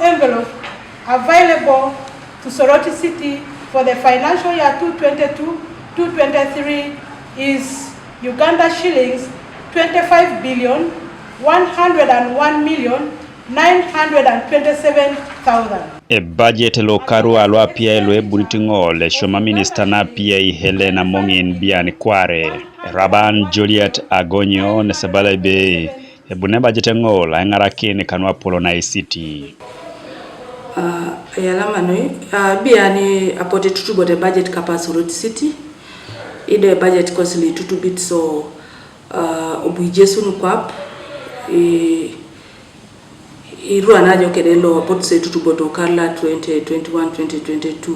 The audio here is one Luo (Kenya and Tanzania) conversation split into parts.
envelope available to Soroti City for the financial year 2022-2023 is Uganda shillings 25,101,927,000. Ebajet loka alwa pia elwe bunitingole shoma minister na pia Helena Mongin biani kware Raban Juliet Agonyo ne sabala be ebune budget ngola ngarakin kanwa polo na city yalama noi biani apote tutubo de budget kapa Soroti City ide budget kosili tutubit so obujesu nukwap irua najo kedelo potse tutuboto karla 2021-2022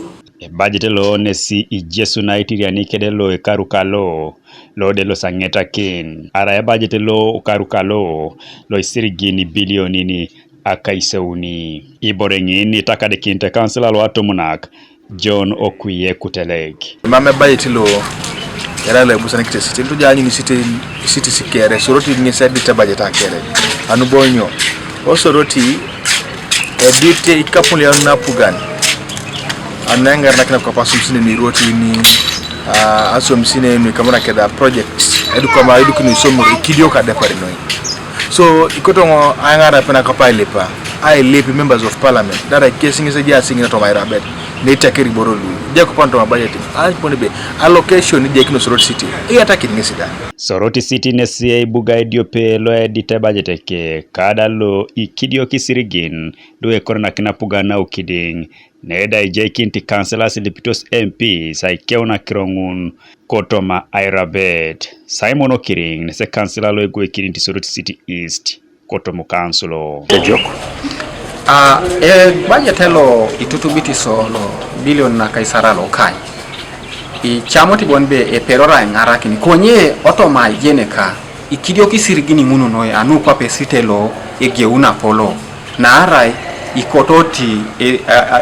budget lo ne si ijesu na itiriani kedelo ekarukalo lo de lo sangeta kin ara budget lo karukalo lo isirigini bilioni ni akaiseuni iborengini takade kinte kansela lo atomunak John Okwiye Kuteleg mame budget lo era le busana kite city to jani ni city sikere Soroti ni said bita budget akere anu bonyo o Soroti edite ikapuli na pugan ananga nakina kwa pasumsine ni roti ni asumsine ni kamera keda projects edu kuni somo ikidio ka depare no so ikotongo angara pena kapa lepa I lepi members of parliament that are casing is a jasing to my rabbit ne takeri borolu je ko panto budget be allocation je kino Soroti City e ataki ngisida Soroti City ne si Eibuga idiope lo edite budget ke kada lo ikidio kisirigin do e korona kinapuga na ukiding neda ijekinti councillors lipitos MP saikeona kirongun kotoma Ebajet Simon Okiring ne se councillor lo ego ekirinti Soroti City East kotomo councilor ejoko budget lo itutubiti solo bilion na kaisara lo kai i chamoti bonbe e perora ngaraki ni konye otoma yeneka ikidio kisirigini munu noy anu kwa pesite lo egeuna polo na arai ikototi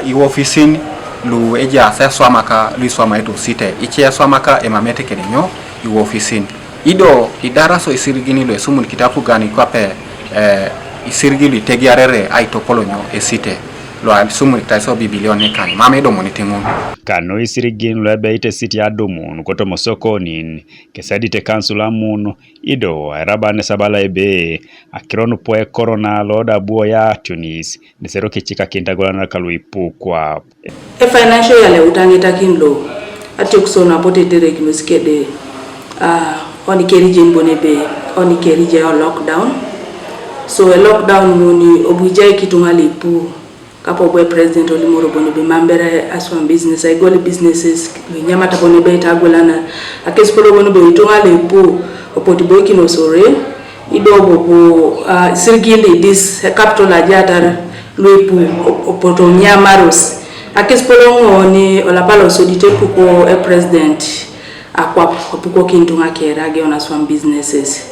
i ofisin lu eja sa swamaka lu swama eto site iche swamaka emamete kenyo i ofisin ido idara so isirigini lo esumun kitapu gani kwa pe isirigili tegiarere ai topolonyo esite lo asumun kitaiso bilioni kan mame do monitingun kano isirigin lo beite city adomun kotomo sokonin kesadite kansula mun ido arabane sabala ebe akironu poe corona loda buo ya Tunis nesero kichika kintagolana kaluipu kwa financial yale utangita kinlo atikusona pote tere kimiskede oni kerije mbonebe oni kerije lockdown so a lockdown muni obujai kitungali pu kapo boy president oli moro bonebe mambere aswan business I go businesses nyamata bonebe tagolana akespolo bonebe itungali pu opoti boy kino sore ido bobo sirgili this capital ajatar luipu opoto nyamaros akespolo ngoni olapalo sodite puko a president akwa puko kintunga kerage on aswan businesses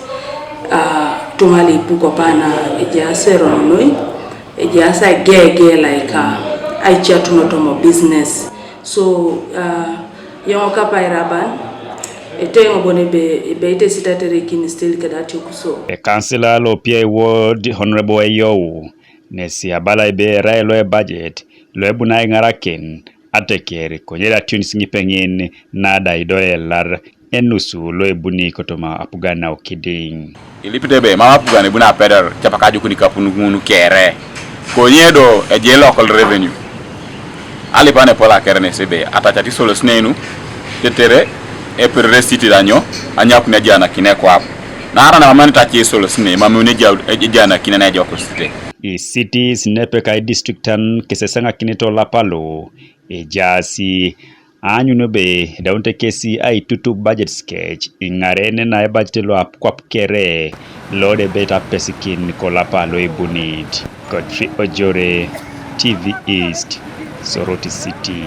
tungali puko pana ejasero noi ejasa gege like aicha tunotomo business so yongo kapa iraban etengo bonebe beite sitatere kin still kadati kuso e councillor lo pia ward honorable Ayo nesi abala ebe railo budget lo ebuna ngaraken atekere konyera tunis ngipengin nada idoelar enusu lo ebuni kotoma apugana okiding ilipite be mama apugana buna pedal chapakaji kunika pununu kere konyedo eje local revenue ali pane pola kerne sebe atachati solo snenu tetere e per restiti danyo anya kuna jana kine kwa na ara na mama tachi solo sne mama ne jana kine na joko site i cities nepeka districtan kesesanga kineto lapalo e jasi anyuno be daunte kesi Etutub budget sketch ingarene na Ebajet lo apkwapkere lode beta pesikin kolapalo ibunit Godfrey Ojore TV East Soroti City